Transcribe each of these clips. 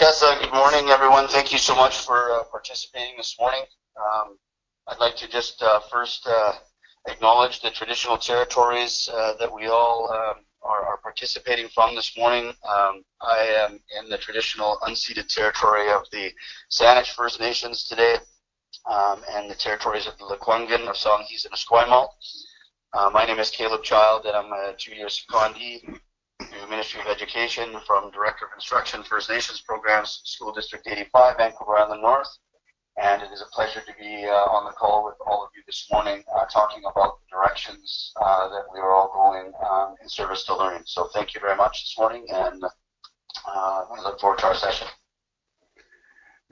Yes, good morning, everyone. Thank you so much for participating this morning. I'd like to just first acknowledge the traditional territories that we all are participating from this morning. I am in the traditional unceded territory of the Saanich First Nations today, and the territories of the Lekwungen, Songhees, and Esquimalt. My name is Kaleb Child, and I'm a 2-year secondee to Ministry of Education from Director of Instruction, First Nations Programs, School District 85, Vancouver Island North. And it is a pleasure to be on the call with all of you this morning, talking about the directions that we are all going in service to learning. So thank you very much this morning, and I look forward to our session.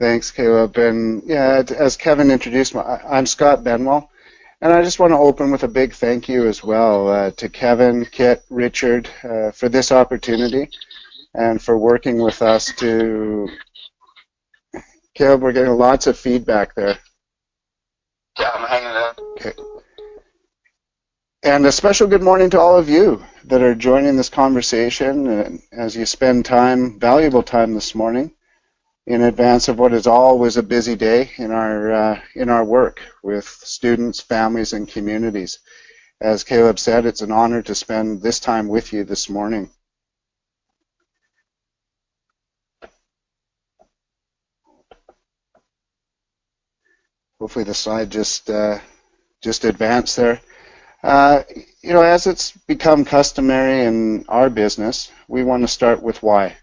Thanks, Caleb. And yeah, as Kevin introduced me, I'm Scott Benwell. And I just want to open with a big thank you as well to Kevin, Kit, Richard for this opportunity and for working with us to... Caleb, we're getting lots of feedback there. Yeah, I'm hanging out. Okay. And a special good morning to all of you that are joining this conversation as you spend time, valuable time this morning, in advance of what is always a busy day in our work with students, families, and communities. As Caleb said, it's an honor to spend this time with you this morning. Hopefully the slide just advanced there. You know, as it's become customary in our business, we want to start with why.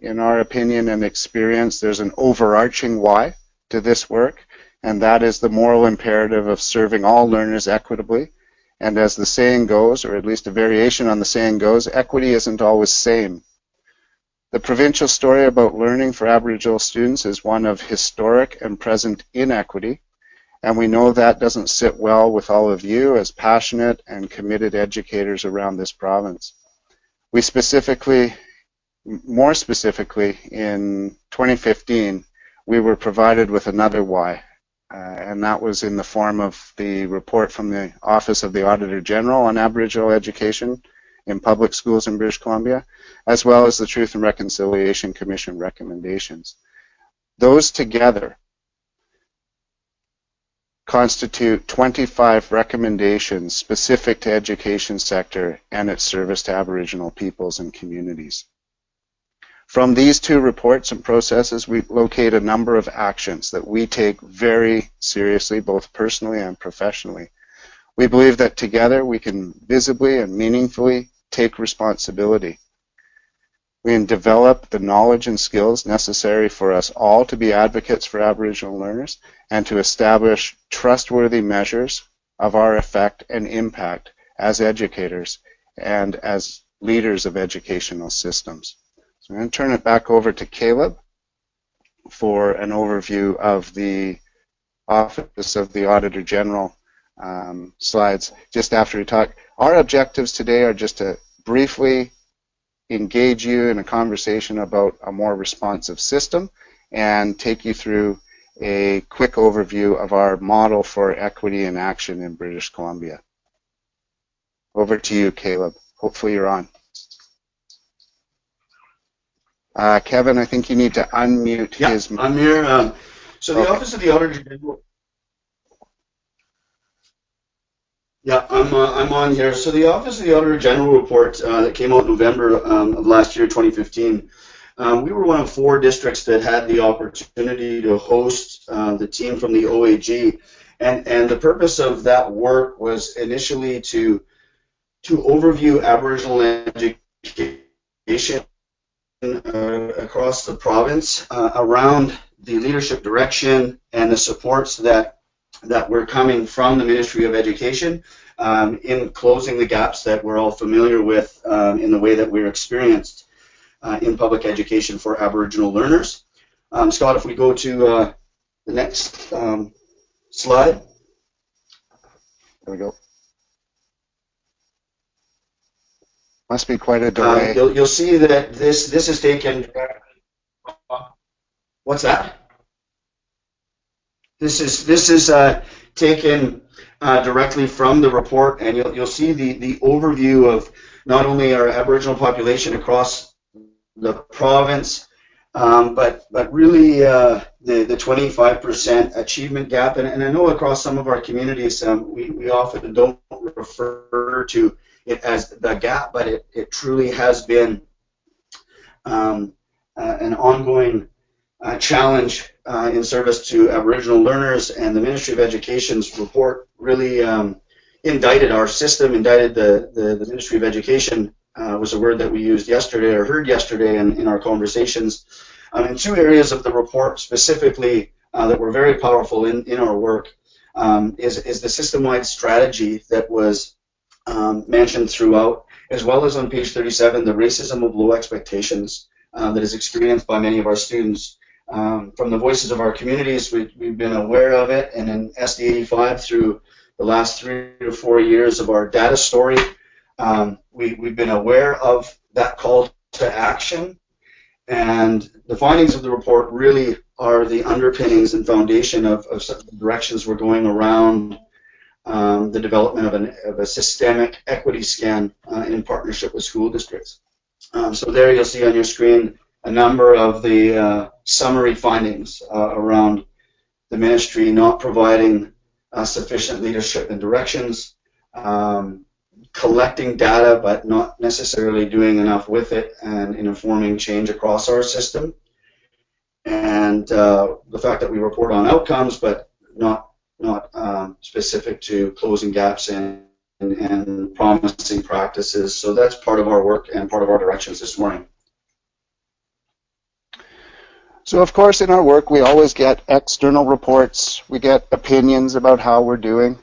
In our opinion and experience, there's an overarching why to this work, and that is the moral imperative of serving all learners equitably. And as the saying goes, or at least a variation on the saying goes, equity isn't always same. The provincial story about learning for Aboriginal students is one of historic and present inequity, and we know that doesn't sit well with all of you as passionate and committed educators around this province. We more specifically, in 2015, we were provided with another why, and that was in the form of the report from the Office of the Auditor General on Aboriginal Education in public schools in British Columbia, as well as the Truth and Reconciliation Commission recommendations. Those together constitute 25 recommendations specific to education sector and its service to Aboriginal peoples and communities. From these two reports and processes, we locate a number of actions that we take very seriously, both personally and professionally. We believe that together we can visibly and meaningfully take responsibility. We can develop the knowledge and skills necessary for us all to be advocates for Aboriginal learners and to establish trustworthy measures of our effect and impact as educators and as leaders of educational systems. I'm going to turn it back over to Caleb for an overview of the Office of the Auditor General slides just after we talk. Our objectives today are just to briefly engage you in a conversation about a more responsive system and take you through a quick overview of our model for equity in action in British Columbia. Over to you, Caleb. Hopefully you're on. Kevin, I think you need to unmute his... I'm here. So the Office of the Auditor General... Yeah, I'm on here. So the Office of the Auditor General report that came out in November of last year, 2015, we were one of 4 districts that had the opportunity to host the team from the OAG. And the purpose of that work was initially to overview Aboriginal education across the province around the leadership direction and the supports that were coming from the Ministry of Education in closing the gaps that we're all familiar with in the way that we're experienced in public education for Aboriginal learners. Scott, if we go to the next slide. There we go. Must be quite a delay. You'll see that this is taken. What's that? This is taken directly from the report, and you'll see the overview of not only our Aboriginal population across the province, But really, the 25% achievement gap, and I know across some of our communities, we often don't refer to it as the gap, but it truly has been an ongoing challenge in service to Aboriginal learners, and the Ministry of Education's report really indicted our system, indicted the Ministry of Education, was a word that we used yesterday or heard yesterday in our conversations. In two areas of the report specifically that were very powerful in our work is the system-wide strategy that was mentioned throughout, as well as on page 37, the racism of low expectations that is experienced by many of our students. From the voices of our communities, we've been aware of it, and in SD 85 through the last 3 to 4 years of our data story, we've been aware of that call to action, and the findings of the report really are the underpinnings and foundation of some of the directions we're going around the development of a systemic equity scan in partnership with school districts. So there you'll see on your screen a number of the summary findings around the ministry not providing sufficient leadership and directions, collecting data but not necessarily doing enough with it and in informing change across our system, and the fact that we report on outcomes but not specific to closing gaps and promising practices. So that's part of our work and part of our directions this morning. So of course in our work we always get external reports, we get opinions about how we're doing.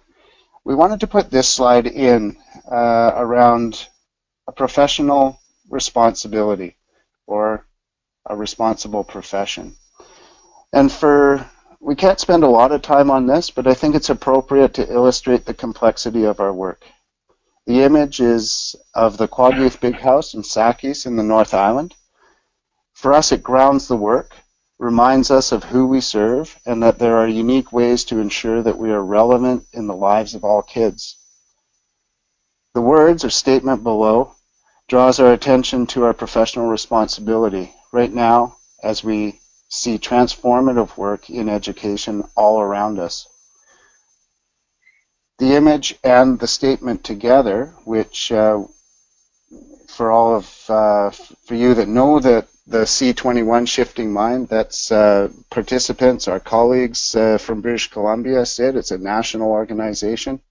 We wanted to put this slide in around a professional responsibility or a responsible profession. And we can't spend a lot of time on this, but I think it's appropriate to illustrate the complexity of our work. The image is of the Kwa-giulth Big House in Sakis in the North Island. For us, it grounds the work, reminds us of who we serve, and that there are unique ways to ensure that we are relevant in the lives of all kids. The words or statement below draws our attention to our professional responsibility right now as we see transformative work in education all around us. The image and the statement together, which for all of for you that know that the C21 Shifting Mind, that's participants, our colleagues from British Columbia, SID. It's a national organization,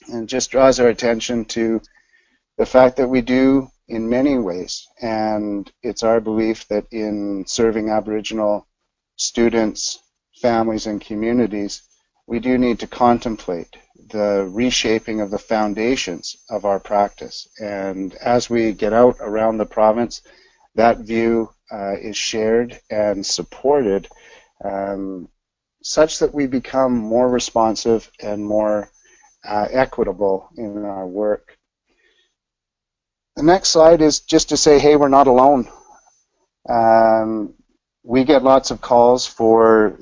and just draws our attention to the fact that we do in many ways, and it's our belief that in serving Aboriginal students, families, and communities, we do need to contemplate the reshaping of the foundations of our practice. And as we get out around the province, that view is shared and supported such that we become more responsive and more equitable in our work. The next slide is just to say, hey, we're not alone. We get lots of calls for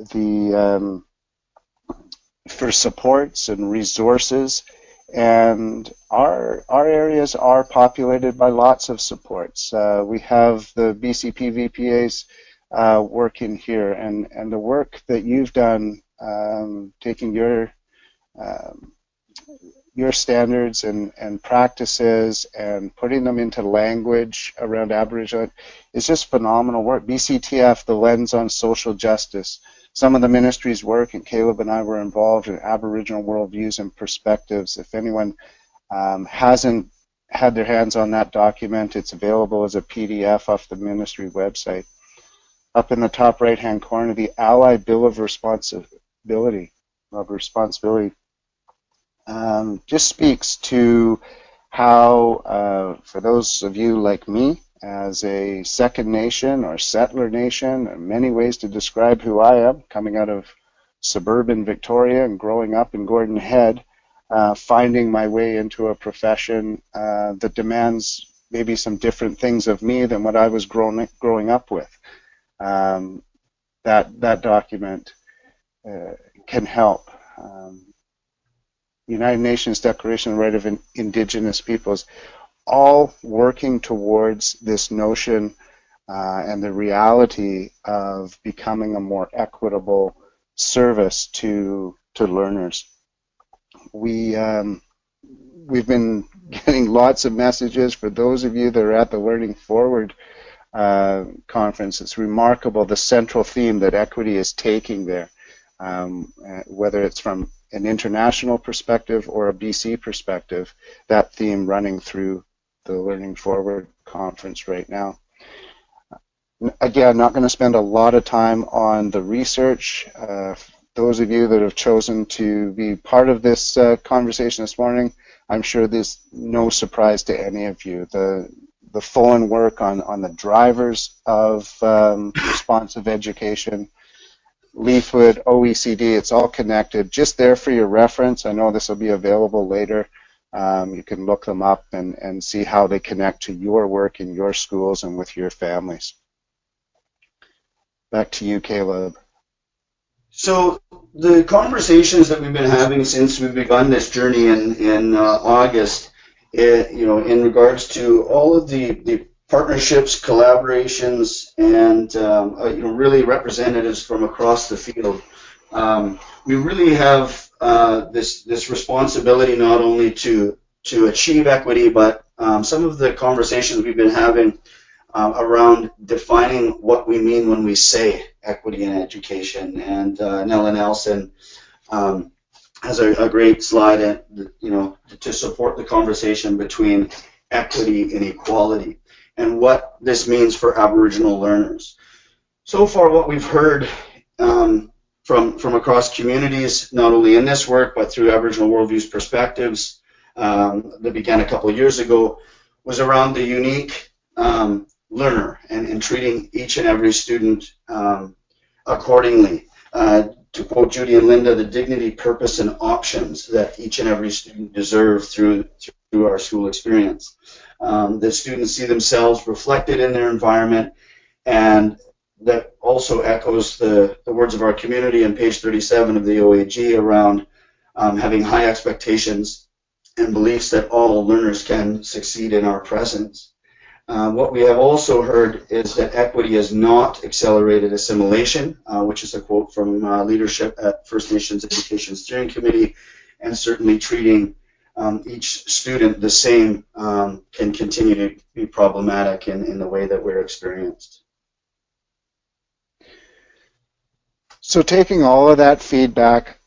supports and resources, and our areas are populated by lots of supports. We have the BCP VPAs working here, and the work that you've done, taking your standards and practices and putting them into language around Aboriginal is just phenomenal work. BCTF, the lens on social justice. Some of the ministry's work, and Kaleb and I were involved in Aboriginal worldviews and perspectives. If anyone hasn't had their hands on that document, it's available as a PDF off the ministry website. Up in the top right-hand corner, the Ally Bill of Responsibility just speaks to how, for those of you like me, as a second nation or settler nation, there are many ways to describe who I am, coming out of suburban Victoria and growing up in Gordon Head, finding my way into a profession that demands maybe some different things of me than what I was growing up with. That document can help. United Nations Declaration of the Right of Indigenous Peoples, all working towards this notion and the reality of becoming a more equitable service to learners. We've been getting lots of messages. For those of you that are at the Learning Forward conference, it's remarkable the central theme that equity is taking there, whether it's from an international perspective or a BC perspective, that theme running through the Learning Forward conference right now. Again, not going to spend a lot of time on the research. Those of you that have chosen to be part of this conversation this morning, I'm sure there's no surprise to any of you. The full work on the drivers of responsive education, Leafwood, OECD, it's all connected. Just there for your reference. I know this will be available later. You can look them up and see how they connect to your work in your schools and with your families. Back to you, Kaleb. So the conversations that we've been having since we've begun this journey in August, in regards to all of the partnerships, collaborations, and really representatives from across the field, we really have this responsibility not only to achieve equity, but some of the conversations we've been having around defining what we mean when we say equity in education. And Nella Nelson has a great slide, to support the conversation between equity and equality and what this means for Aboriginal learners. So far, what we've heard from across communities, not only in this work, but through Aboriginal Worldviews perspectives that began a couple of years ago, was around the unique learner and treating each and every student accordingly. To quote Judy and Linda, the dignity, purpose, and options that each and every student deserve through our school experience. The students see themselves reflected in their environment, and that also echoes the words of our community on page 37 of the OAG around having high expectations and beliefs that all learners can succeed in our presence. What we have also heard is that equity is not accelerated assimilation, which is a quote from leadership at First Nations Education Steering Committee, and certainly treating each student the same can continue to be problematic in the way that we're experienced. So taking all of that feedback,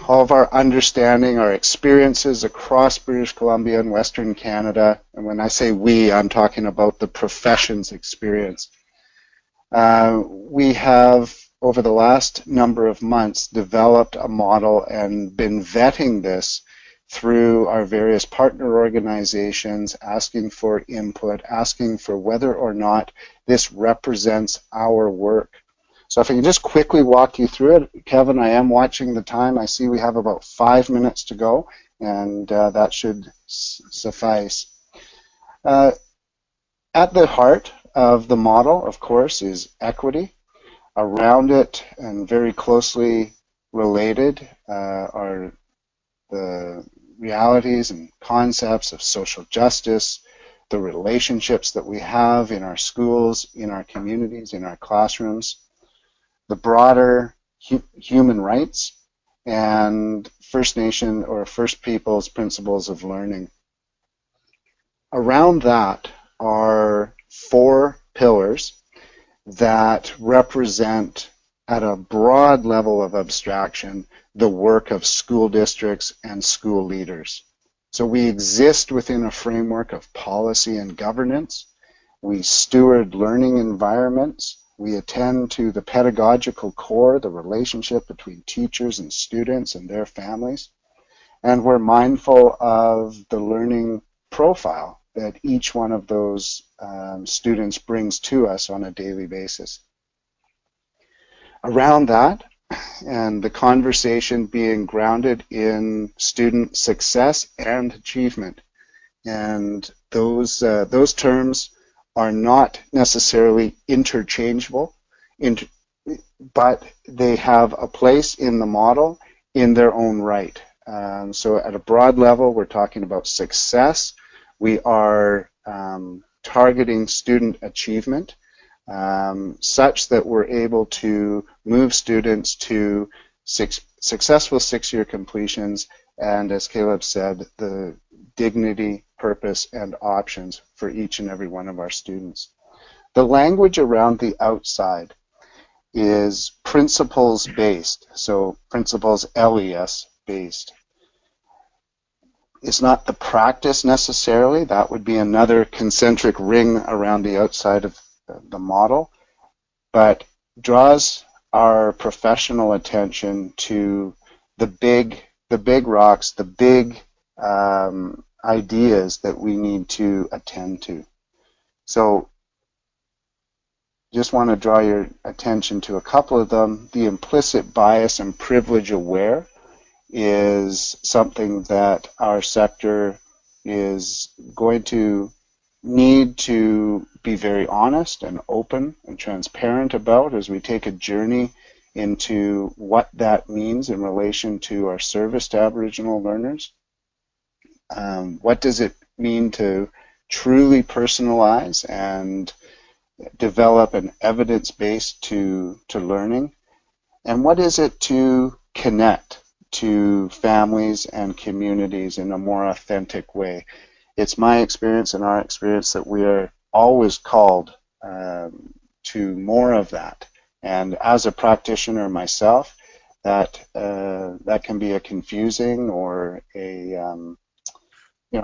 all of our understanding, our experiences across British Columbia and Western Canada, and when I say we, I'm talking about the profession's experience. We have, over the last number of months, developed a model and been vetting this through our various partner organizations, asking for input, asking for whether or not this represents our work. So if I can just quickly walk you through it, Kevin, I am watching the time. I see we have about 5 minutes to go, and that should suffice. At the heart of the model, of course, is equity. Around it, and very closely related, are the realities and concepts of social justice, the relationships that we have in our schools, in our communities, in our classrooms, the broader human rights, and First Nation or First Peoples principles of learning. Around that are 4 pillars that represent, at a broad level of abstraction, the work of school districts and school leaders. So we exist within a framework of policy and governance. We steward learning environments. We attend to the pedagogical core, the relationship between teachers and students and their families. And we're mindful of the learning profile that each one of those students brings to us on a daily basis. Around that, and the conversation being grounded in student success and achievement. And those terms are not necessarily interchangeable, but they have a place in the model in their own right. So at a broad level, we're talking about success. We are targeting student achievement. such that we're able to move students to successful 6-year completions, and as Kaleb said, the dignity, purpose, and options for each and every one of our students. The language around the outside is principles based, so principles LES based. It's not the practice necessarily, that would be another concentric ring around the outside of the model, but draws our professional attention to the big rocks, the big ideas that we need to attend to. So just want to draw your attention to a couple of them. The implicit bias and privilege aware is something that our sector is going to need to be very honest and open and transparent about as we take a journey into what that means in relation to our service to Aboriginal learners. What does it mean to truly personalize and develop an evidence base to learning? And what is it to connect to families and communities in a more authentic way? It's my experience and our experience that we are always called to more of that. And as a practitioner myself, that can be a confusing or a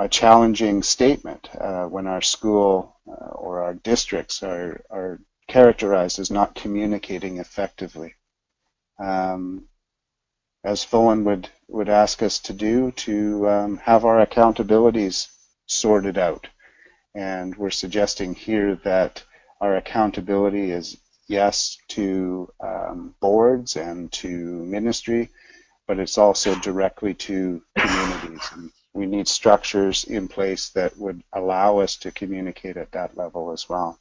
challenging statement when our school or our districts are characterized as not communicating effectively. As Phelan would ask us to do, to have our accountabilities sorted out. And we're suggesting here that our accountability is yes to boards and to ministry, but it's also directly to communities. And we need structures in place that would allow us to communicate at that level as well.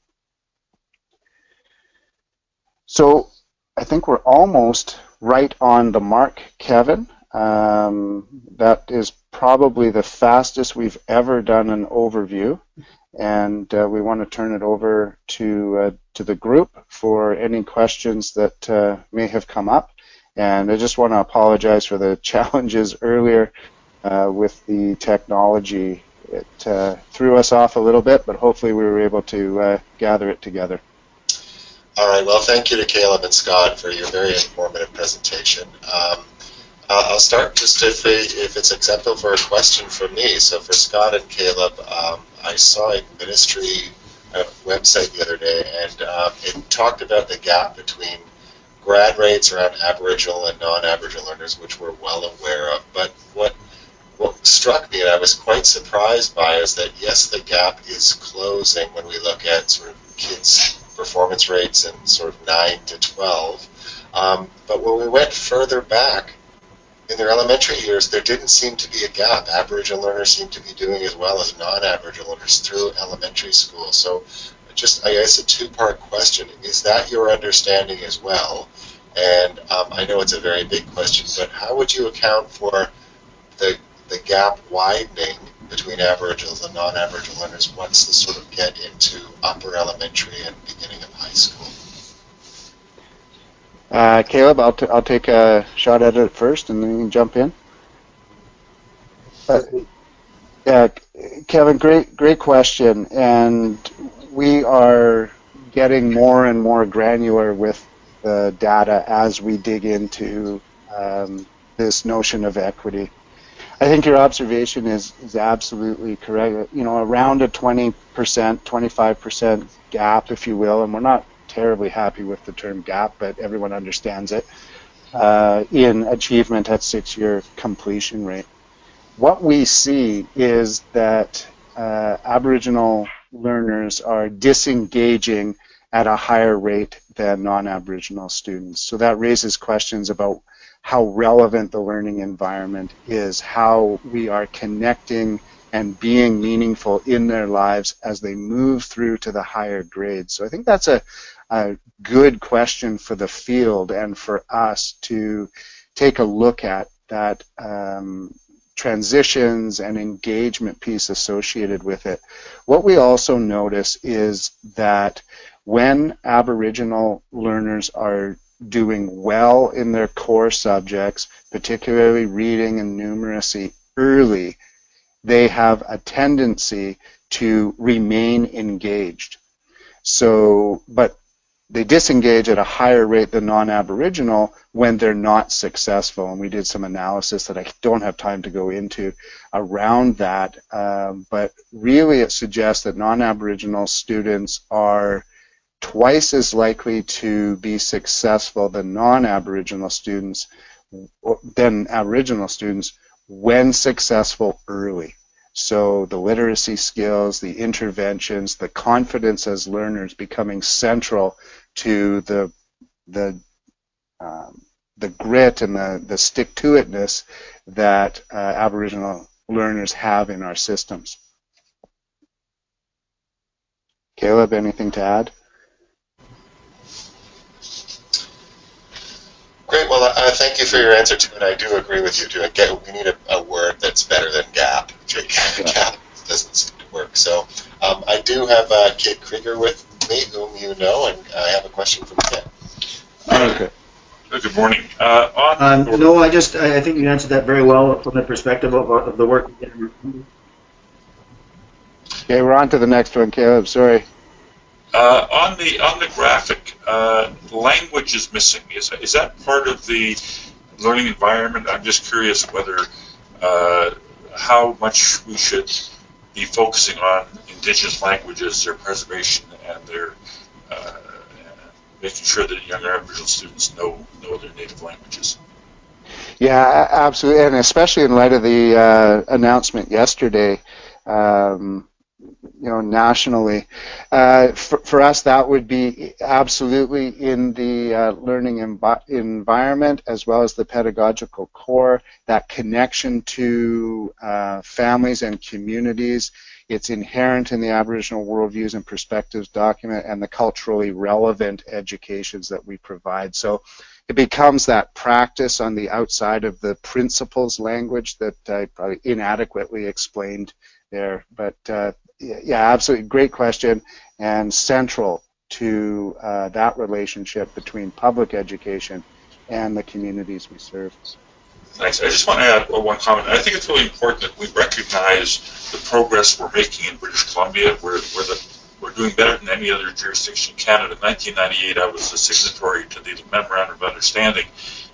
So I think we're almost right on the mark, Kevin. That is probably the fastest we've ever done an overview, and we want to turn it over to the group for any questions that may have come up. And I just want to apologize for the challenges earlier with the technology. It threw us off a little bit, but hopefully we were able to gather it together. All right, well, thank you to Kaleb and Scott for your very informative presentation. I'll start just if it's acceptable for a question from me. So for Scott and Kaleb, I saw a ministry website the other day, and it talked about the gap between grad rates around Aboriginal and non-Aboriginal learners, which we're well aware of. But what struck me and I was quite surprised by is that, yes, the gap is closing when we look at sort of kids' performance rates in sort of 9 to 12. But when we went further back in their elementary years, there didn't seem to be a gap. Aboriginal learners seem to be doing as well as non-Aboriginal learners through elementary school. So just, I guess, a two-part question. Is that your understanding as well? And I know it's a very big question, but how would you account for the gap widening between Aboriginals and non-Aboriginal learners once they sort of get into upper elementary and beginning of high school? Kaleb, I'll take a shot at it first, and then you can jump in. Kevin, great question, and we are getting more and more granular with the data as we dig into this notion of equity. I think your observation is absolutely correct. You know, around a 20%, 25% gap, if you will, and we're not terribly happy with the term gap, but everyone understands it, in achievement at 6-year completion rate. What we see is that Aboriginal learners are disengaging at a higher rate than non-Aboriginal students. So that raises questions about how relevant the learning environment is, how we are connecting and being meaningful in their lives as they move through to the higher grades. So I think that's a good question for the field and for us to take a look at that transitions and engagement piece associated with it. What we also notice is that when Aboriginal learners are doing well in their core subjects, particularly reading and numeracy early, they have a tendency to remain engaged. So, but they disengage at a higher rate than non-Aboriginal when they're not successful. And we did some analysis that I don't have time to go into around that. But really it suggests that non-Aboriginal students are twice as likely to be successful than non-Aboriginal students, than Aboriginal students when successful early. So the literacy skills, the interventions, the confidence as learners becoming central to the grit and the stick-to-itness that Aboriginal learners have in our systems. Kaleb, anything to add? Great. Well, thank you for your answer to it. I do agree with you. We need a word that's better than gap. Gap doesn't seem to work. So I do have Kate Krieger with me, whom you know, and I have a question from Kate. Okay. Good morning. No, I think you answered that very well from the perspective of the work. Okay, we're on to the next one, Kaleb. Sorry. On the graphic, language is missing. Is that part of the learning environment? I'm just curious whether how much we should be focusing on Indigenous languages, their preservation, and their making sure that younger Aboriginal students know their native languages. Yeah, absolutely, and especially in light of the announcement yesterday, nationally. For us, that would be absolutely in the learning environment as well as the pedagogical core, that connection to families and communities. It's inherent in the Aboriginal Worldviews and Perspectives document and the culturally relevant educations that we provide. So it becomes that practice on the outside of the principles language that I probably inadequately explained there. But yeah, absolutely great question, and central to that relationship between public education and the communities we serve. Thanks. I just want to add one comment. I think it's really important that we recognize the progress we're making in British Columbia. We're doing better than any other jurisdiction in Canada. In 1998, I was a signatory to the Memorandum of Understanding,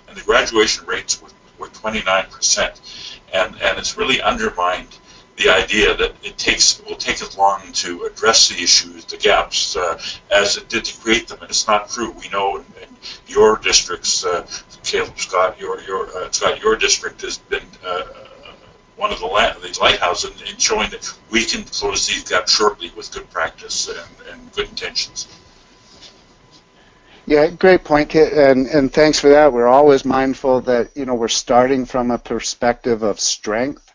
and the graduation rates were 29%. And it's really undermined the idea that it will take as long to address the issues, the gaps, as it did to create them, and it's not true. We know in your districts, Caleb, Scott, your district has been one of the lighthouses in showing that we can close these gaps shortly with good practice and good intentions. Yeah, great point, Kit, and thanks for that. We're always mindful that we're starting from a perspective of strength.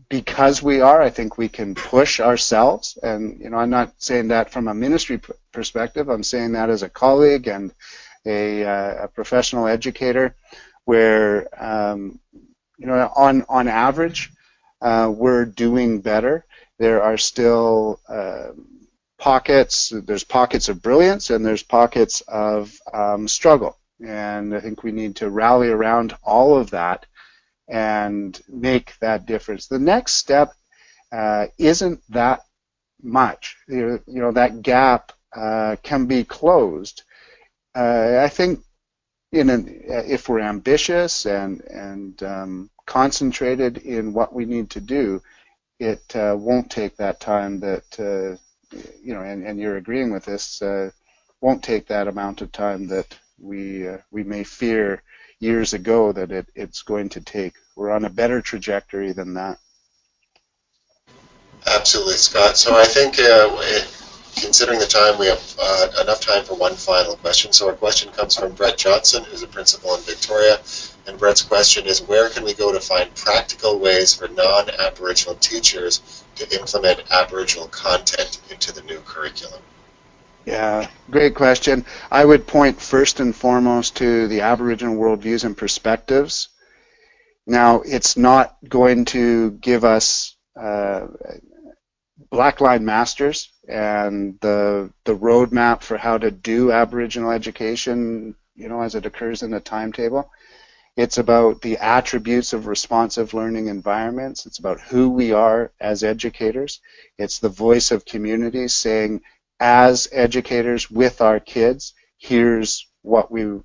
Because we are, I think we can push ourselves, and I'm not saying that from a ministry perspective. I'm saying that as a colleague and a professional educator, where on average we're doing better. There are still pockets. There's pockets of brilliance and there's pockets of struggle, and I think we need to rally around all of that and make that difference. The next step isn't that much. That gap can be closed. I think if we're ambitious and concentrated in what we need to do, it won't take that time that, and you're agreeing with this, won't take that amount of time that we may fear years ago that it's going to take. We're on a better trajectory than that. Absolutely, Scott. So I think considering the time, we have enough time for one final question. So our question comes from Brett Johnson, who's a principal in Victoria. And Brett's question is, where can we go to find practical ways for non-Aboriginal teachers to implement Aboriginal content into the new curriculum? Yeah, great question. I would point first and foremost to the Aboriginal Worldviews and Perspectives. Now, it's not going to give us black line masters and the roadmap for how to do Aboriginal education, you know, as it occurs in the timetable. It's about the attributes of responsive learning environments. It's about who we are as educators. It's the voice of communities saying, as educators with our kids, here's what we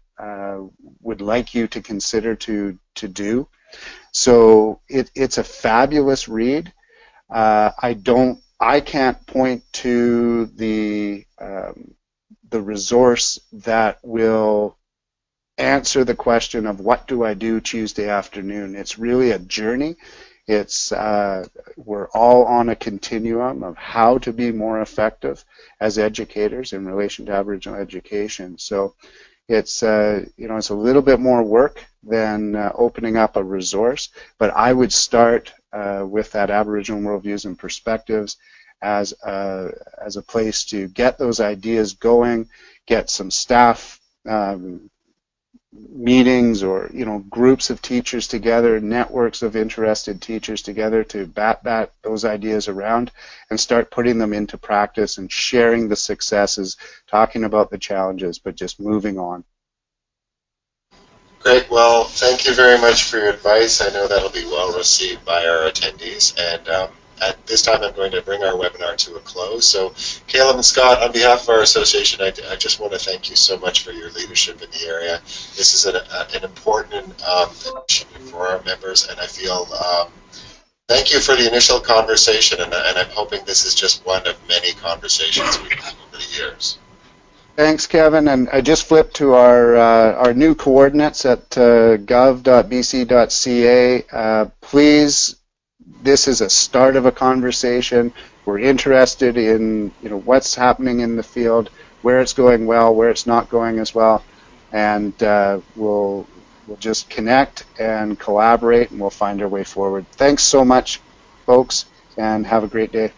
would like you to consider to do. So it's a fabulous read. I can't point to the resource that will answer the question of what do I do Tuesday afternoon. It's really a journey. It's we're all on a continuum of how to be more effective as educators in relation to Aboriginal education. So it's you know, it's a little bit more work than opening up a resource, but I would start with that Aboriginal worldviews and perspectives as a place to get those ideas going, get some staff meetings or, you know, groups of teachers together, networks of interested teachers together to bat those ideas around and start putting them into practice and sharing the successes, talking about the challenges, but just moving on. Great. Well, thank you very much for your advice. I know that'll be well received by our attendees. And at this time, I'm going to bring our webinar to a close. So, Kaleb and Scott, on behalf of our association, I just want to thank you so much for your leadership in the area. This is an important initiative for our members, and I feel thank you for the initial conversation, and I'm hoping this is just one of many conversations we've had over the years. Thanks, Kevin. And I just flipped to our new coordinates at gov.bc.ca. Please, this is a start of a conversation. We're interested in, you know, what's happening in the field, where it's going well, where it's not going as well, and we'll just connect and collaborate, and we'll find our way forward. Thanks so much, folks, and have a great day.